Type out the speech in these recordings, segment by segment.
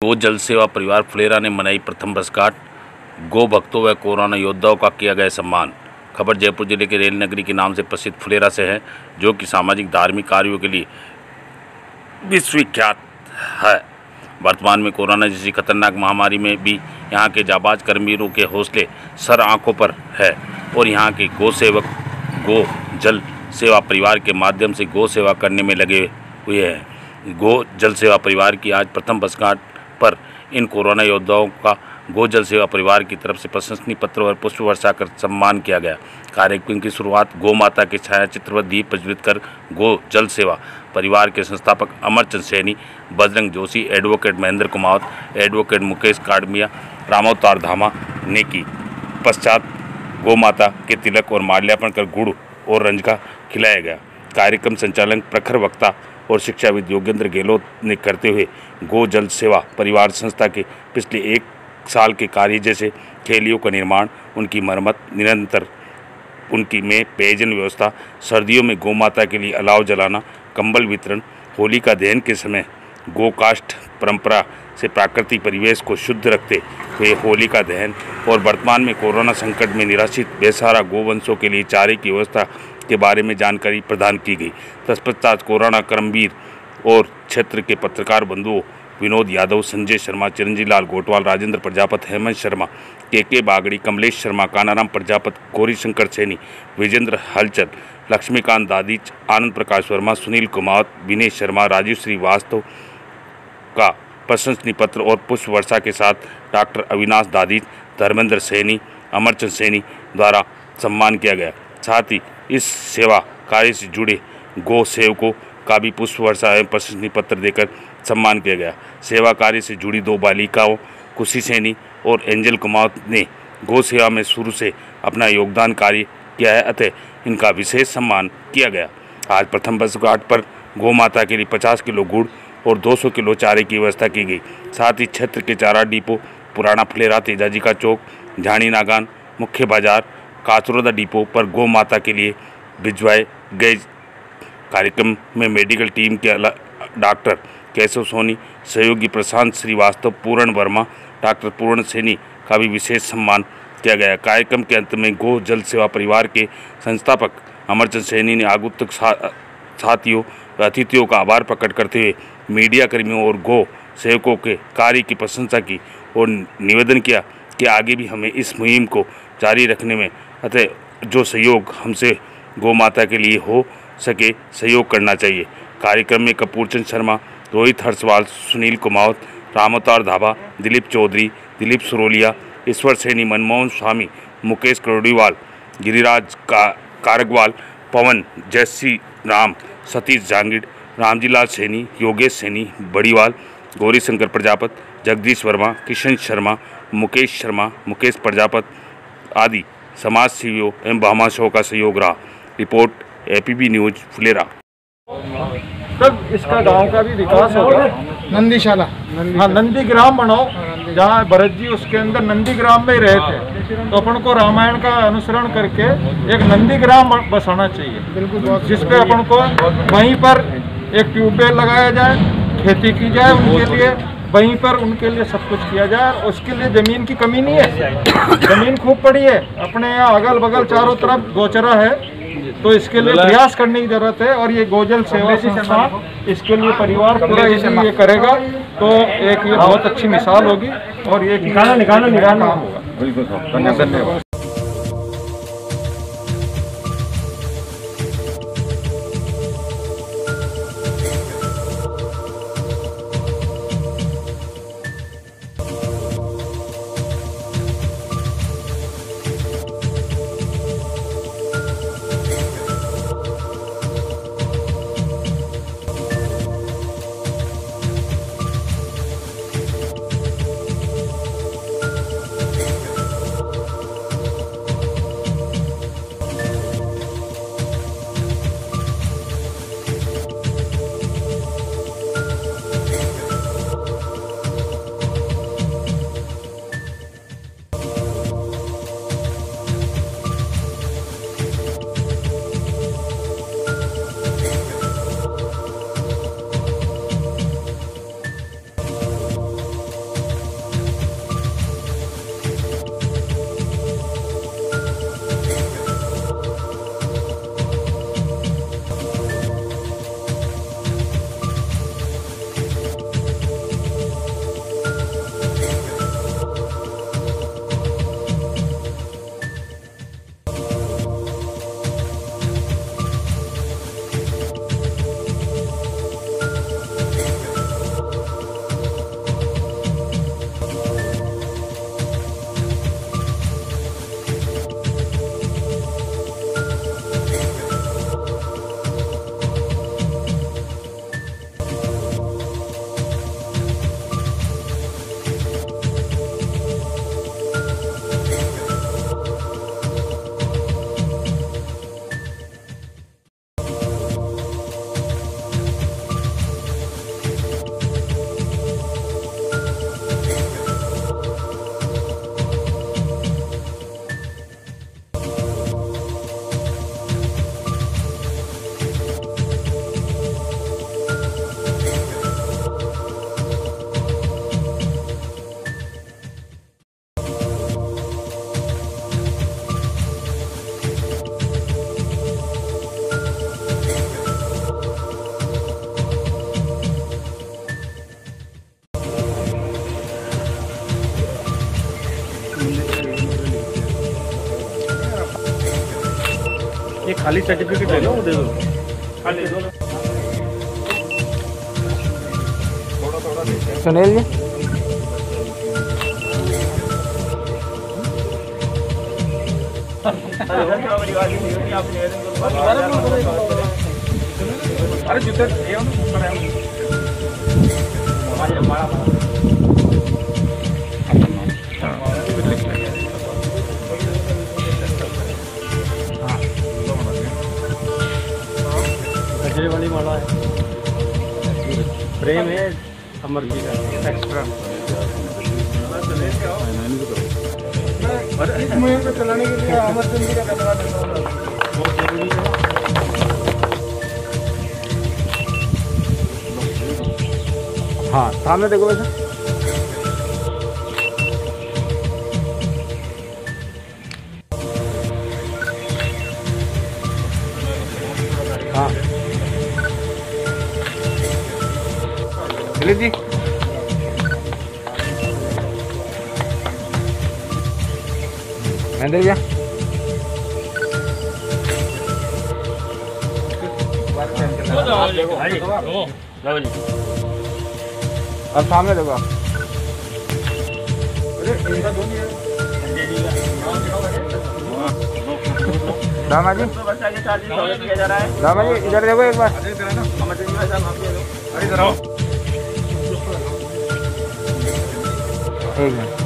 गो जल सेवा परिवार फुलेरा ने मनाई प्रथम वर्षगांठ। गो भक्तों व कोरोना योद्धाओं का किया गया सम्मान। खबर जयपुर जिले के रेल नगरी के नाम से प्रसिद्ध फुलेरा से है, जो कि सामाजिक धार्मिक कार्यों के लिए विश्वविख्यात है। वर्तमान में कोरोना जैसी खतरनाक महामारी में भी यहाँ के जाबाज कर्मवीरों के हौसले सर आंखों पर है और यहाँ के गो सेवक गो जल सेवा परिवार के माध्यम से गो सेवा करने में लगे हुए हैं। गो जल सेवा परिवार की आज प्रथम वर्षगांठ पर इन कोरोना योद्धाओं का गो जल सेवा परिवार की तरफ से प्रशंसनीय पत्र और पुष्प वर्षा कर सम्मान किया गया। कार्यक्रम की शुरुआत गौ माता के छायाचित्र व दीप प्रज्वलित कर गो जल सेवा परिवार के संस्थापक अमरचंद सैनी, बजरंग जोशी, एडवोकेट महेंद्र कुमार, एडवोकेट मुकेश काडमिया, रामावतार धामा ने की। पश्चात गौ माता के तिलक और माल्यार्पण कर गुड़ और रंजका खिलाया गया। कार्यक्रम संचालन प्रखर वक्ता और शिक्षाविद योगेंद्र गहलोत ने करते हुए गो जल सेवा परिवार संस्था के पिछले 1 साल के कार्य जैसे खेलियों का निर्माण, उनकी मरम्मत, निरंतर उनकी में पेयजल व्यवस्था, सर्दियों में गौ माता के लिए अलाव जलाना, कंबल वितरण, होलिका दहन के समय गोकाष्ठ परंपरा से प्राकृतिक परिवेश को शुद्ध रखते हुए होलिका दहन और वर्तमान में कोरोना संकट में निराश्रित बेसहारा गोवंशों के लिए चारे की व्यवस्था के बारे में जानकारी प्रदान की गई। तत्पश्चात कोरोना कर्मवीर और क्षेत्र के पत्रकार बंधुओं विनोद यादव, संजय शर्मा, चिरंजीव लाल गोटवाल, राजेंद्र प्रजापत, हेमंत शर्मा, के बागड़ी, कमलेश शर्मा, कानाराम प्रजापत, गौरी शंकर सैनी, विजेंद्र हलचल, लक्ष्मीकांत दादीच, आनंद प्रकाश वर्मा, सुनील कुमार, विनय शर्मा, राजीव श्रीवास्तव का प्रशंसनीय पत्र और पुष्प वर्षा के साथ डॉक्टर अविनाश दादीच, धर्मेंद्र सैनी, अमरचंद सैनी द्वारा सम्मान किया गया। साथ ही इस सेवा कार्य से जुड़े गो सेवकों का भी पुष्प वर्षा एवं प्रशंसनीय पत्र देकर सम्मान किया गया। सेवा कार्य से जुड़ी 2 बालिकाओं खुशी सैनी और एंजल कुमार ने गो सेवा में शुरू से अपना योगदान कार्य किया है, अतः इनका विशेष सम्मान किया गया। आज प्रथम वर्षगांठ पर गौ माता के लिए 50 किलो गुड़ और 200 किलो चारे की व्यवस्था की गई। साथ ही क्षेत्र के चारा डिपो पुराना फुलेरा, तेजाजी का चौक, झाणी नागान, मुख्य बाजार, काचरोदा डिपो पर गौ माता के लिए भिजवाए गए। कार्यक्रम में मेडिकल टीम के डॉक्टर केशव सोनी, सहयोगी प्रशांत श्रीवास्तव, पूर्ण वर्मा, डॉक्टर पूर्ण सैनी का भी विशेष सम्मान किया गया। कार्यक्रम के अंत में गो जल सेवा परिवार के संस्थापक अमरचंद सैनी ने आगंतुक साथियों व अतिथियों का आभार प्रकट करते हुए मीडिया कर्मियों और गो सेवकों के कार्य की प्रशंसा की और निवेदन किया कि आगे भी हमें इस मुहिम को जारी रखने में अतः जो सहयोग हमसे गौ माता के लिए हो सके सहयोग करना चाहिए। कार्यक्रम में कपूरचंद शर्मा, रोहित हर्षवाल, सुनील कुमार, रामावतार धाबा, दिलीप चौधरी, दिलीप सुरोलिया, ईश्वर सैनी, मनमोहन स्वामी, मुकेश करोड़ीवाल, गिरिराज कारगवाल, पवन, जयसी राम, सतीश जांगिड़, रामजीलाल सैनी, योगेश सैनी, बड़ीवाल, गौरी शंकर प्रजापत, जगदीश वर्मा, किशन शर्मा, मुकेश प्रजापत आदि समाज सेवियों एवं भामाशाहों का सहयोग रहा। Report APB news Phulera. तब इसका गांव का भी विकास होगा। नंदीशाला, हाँ, नंदी ग्राम बनाओ, जहाँ भरत जी उसके अंदर नंदी ग्राम में ही रहे थे, तो अपन को रामायण का अनुसरण करके एक नंदी ग्राम बसाना चाहिए, जिसपे अपन को वहीं पर एक ट्यूबवेल लगाया जाए, खेती की जाए उनके लिए, वहीं पर उनके लिए सब कुछ किया जाए। और उसके लिए ज़मीन की कमी नहीं है, ज़मीन खूब पड़ी है अपने यहाँ, अगल बगल चारों तरफ गोचरा है, तो इसके लिए प्रयास करने की जरूरत है। और ये गोजल सेवा संस्था इसके लिए परिवार पूरा ये करेगा, तो एक ये बहुत अच्छी मिसाल होगी और ये निकालना होगा। बिल्कुल धन्यवाद। खाली सर्टिफिकेट ले लो, वो दे दो। खाली दो। सुनील जी अरे जूते गजरे वाली माला है, प्रेम है अमर जी का एक्स्ट्रा। इस मुहिम को चलाने के लिए अमर चंद जी का धन्यवाद बहुत जरूरी है। हाँ सामने देखो वैसे। हाँ दिलीप जी महेंद्र भैया और सामने देखो। रामा जी रामा जी इधर देखो एक बार। एक मिनट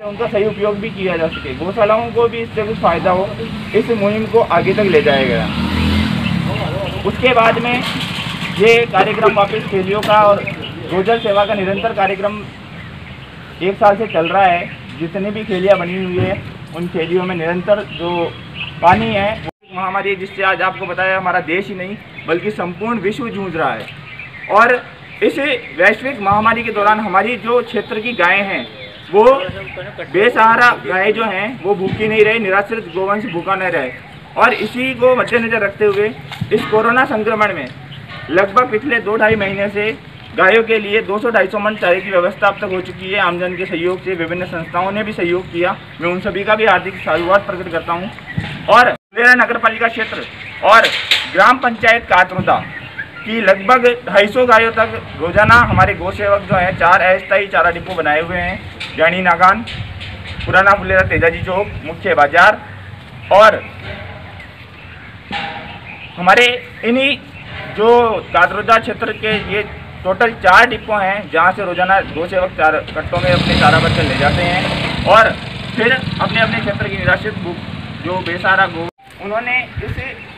उनका सही उपयोग भी किया जा सके, गौशालाओं को भी इससे कुछ फायदा हो, इस मुहिम को आगे तक ले जाया गया। उसके बाद में ये कार्यक्रम वापस खेलियों का और गोजल सेवा का निरंतर कार्यक्रम 1 साल से चल रहा है। जितनी भी खेलियाँ बनी हुई है उन खेलियों में निरंतर जो पानी है, महामारी जिससे आज आपको बताया हमारा देश ही नहीं बल्कि संपूर्ण विश्व जूझ रहा है। और इस वैश्विक महामारी के दौरान हमारी जो क्षेत्र की गायें हैं वो बेसहारा गाय जो हैं वो भूखी नहीं रहे, निराश्रित गोवंश भूखा नहीं रहे। और इसी को मद्देनजर रखते हुए इस कोरोना संक्रमण में लगभग पिछले 2-2.5 महीने से गायों के लिए 200-250 मन चारे की व्यवस्था अब तक हो चुकी है। आमजन के सहयोग से विभिन्न संस्थाओं ने भी सहयोग किया, मैं उन सभी का भी हार्दिक साधुवाद प्रकट करता हूँ। और फुलेरा नगर पालिका क्षेत्र और ग्राम पंचायत कातरुदा की लगभग 250 गायों तक रोजाना हमारे गौ सेवक जो हैं 4 अस्थायी चारा डिपो बनाए हुए हैं। जानी नागान, पुराना फुलेरा तेजाजी चौक, मुख्य बाजार और हमारे इन्हीं जो कातरुदा क्षेत्र के ये टोटल 4 डिपो हैं जहाँ से रोजाना गौ सेवक 4 कट्टों में अपने चारा बच्चे ले जाते हैं और फिर अपने अपने क्षेत्र की निराश्रित जो बेसहारा गौ उन्होंने इस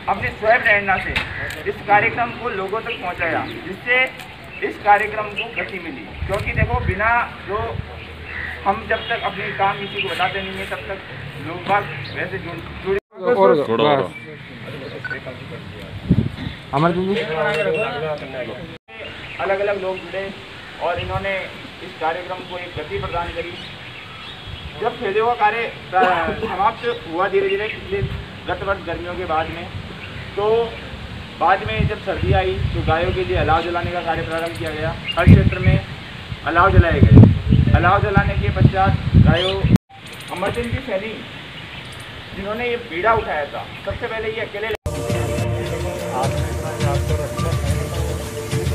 अपनी स्वयं प्रेरणा से इस कार्यक्रम को लोगों तक पहुंचाया, जिससे इस कार्यक्रम को गति मिली। क्योंकि देखो बिना जो हम जब तक अपने काम किसी को बताते नहीं है तब तक लोग बात वैसे जुड़े अमर जी अलग अलग लोग जुड़े और इन्होंने इस कार्यक्रम को एक गति प्रदान करी। जब खेलियों का कार्य समाप्त हुआ धीरे धीरे पिछले गत वर्ष गर्मियों के बाद में, तो बाद में जब सर्दी आई तो गायों के लिए अलाव जलाने का कार्य प्रारंभ किया गया। हर क्षेत्र में अलाव जलाए गए। अलाव जलाने के पश्चात गायों अमरचंद जी सैनी जिन्होंने ये बीड़ा उठाया था, सबसे पहले ये अकेले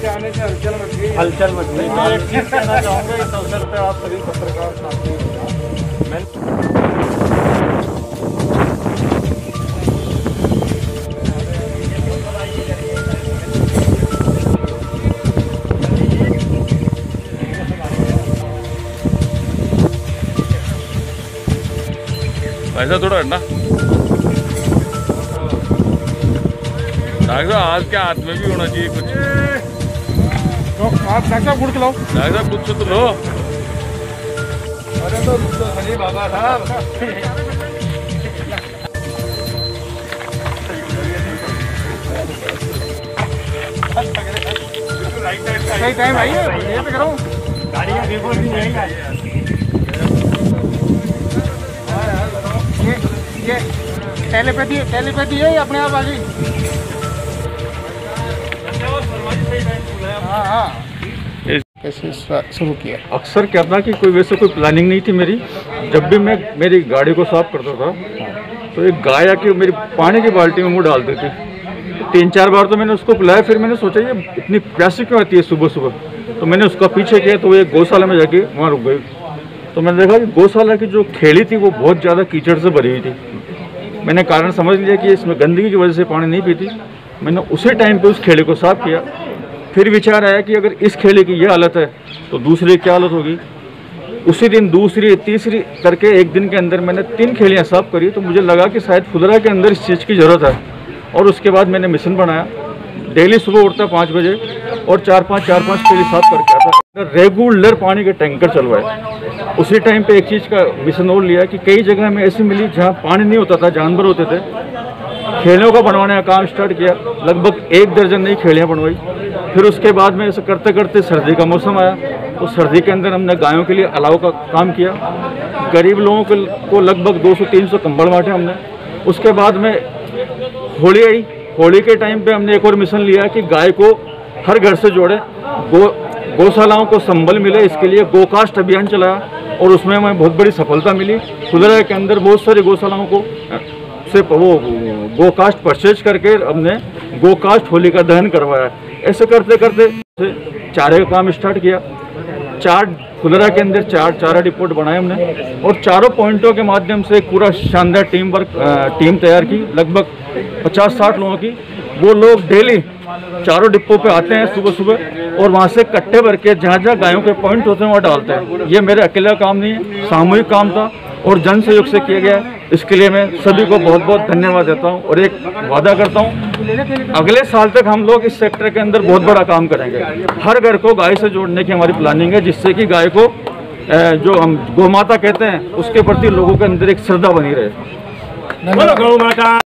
आने से हलचल मच गई। मैं एक चीज कहना चाहूँगा इस अवसर पे आप सभी पत्रकार साथी ऐसा थोड़ा है ना डॉक्टर साहब, आज के हाथ में भी होना चाहिए कुछ। आप डॉक्टर गुड़ खिलाओ। डॉक्टर साहब कुछ तो लो। अरे तो सही बाबा साहब सही टाइम आई है, ये पे करो गाड़ियाँ देखो नहीं आएगा। ये टेलीपैथी है अपने आप आ गई। हाँ हाँ कैसे शुरू किया? अक्सर क्या था कि वैसे कोई प्लानिंग नहीं थी मेरी। जब भी मैं मेरी गाड़ी को साफ करता था तो एक गाय आके मेरी पानी की बाल्टी में मुँह डालती थी। 3-4 बार तो मैंने उसको बुलाया, फिर मैंने सोचा ये इतनी प्यासी क्यों आती है सुबह सुबह। तो मैंने उसका पीछे किया तो वो एक गौशाला में जाके वहाँ रुक गई। तो मैंने देखा कि गौशाला की जो खेड़ी थी वो बहुत ज़्यादा कीचड़ से भरी हुई थी। मैंने कारण समझ लिया कि इसमें गंदगी की वजह से पानी नहीं पीती। मैंने उसी टाइम पे उस खेड़ी को साफ़ किया। फिर विचार आया कि अगर इस खेड़ी की ये हालत है तो दूसरी क्या हालत होगी। उसी दिन दूसरी तीसरी करके एक दिन के अंदर मैंने 3 खेड़ियाँ साफ़ करी। तो मुझे लगा कि शायद फुलरा के अंदर इस चीज़ की ज़रूरत है। और उसके बाद मैंने मिशन बनाया। डेली सुबह उठता 5 बजे और 4-5 खेड़ी साफ करके आता। रेगुलर पानी के टैंकर चलवाए। उसी टाइम पे एक चीज़ का मिशन और लिया कि कई जगह में ऐसी मिली जहाँ पानी नहीं होता था, जानवर होते थे। खेड़ियों का बनवाने का काम स्टार्ट किया। लगभग 1 दर्जन नई खेड़ियाँ बनवाई। फिर उसके बाद में ऐसे करते करते सर्दी का मौसम आया तो सर्दी के अंदर हमने गायों के लिए अलाव का काम किया। गरीब लोगों को लगभग 200-300 कंबल बांटे हमने। उसके बाद में होली आई। होली के टाइम पे हमने एक और मिशन लिया कि गाय को हर घर से जोड़े, गौशालाओं को संबल मिले, इसके लिए गोकास्ट अभियान चलाया और उसमें हमें बहुत बड़ी सफलता मिली। फुलरा के अंदर बहुत सारी गौशालाओं को से वो गोकास्ट परचेज करके हमने गोकास्ट होली का दहन करवाया। ऐसे करते करते चारे का काम स्टार्ट किया। फुलरा के अंदर 4 चारा डिपोट बनाए हमने और चारों पॉइंटों के माध्यम से एक पूरा शानदार टीम तैयार की। लगभग 50-60 लोगों की। वो लोग डेली चारों डिपो पे आते हैं सुबह सुबह और वहाँ से कट्टे भर के जहाँ जहाँ गायों के पॉइंट होते हैं वहाँ डालते हैं। ये मेरे अकेला काम नहीं है, सामूहिक काम था और जन सहयोग से किया गया। इसके लिए मैं सभी को बहुत बहुत धन्यवाद देता हूँ और एक वादा करता हूँ अगले साल तक हम लोग इस सेक्टर के अंदर बहुत बड़ा काम करेंगे। हर घर को गाय से जोड़ने की हमारी प्लानिंग है, जिससे कि गाय को जो हम गौ माता कहते हैं उसके प्रति लोगों के अंदर एक श्रद्धा बनी रहे। गौ माता।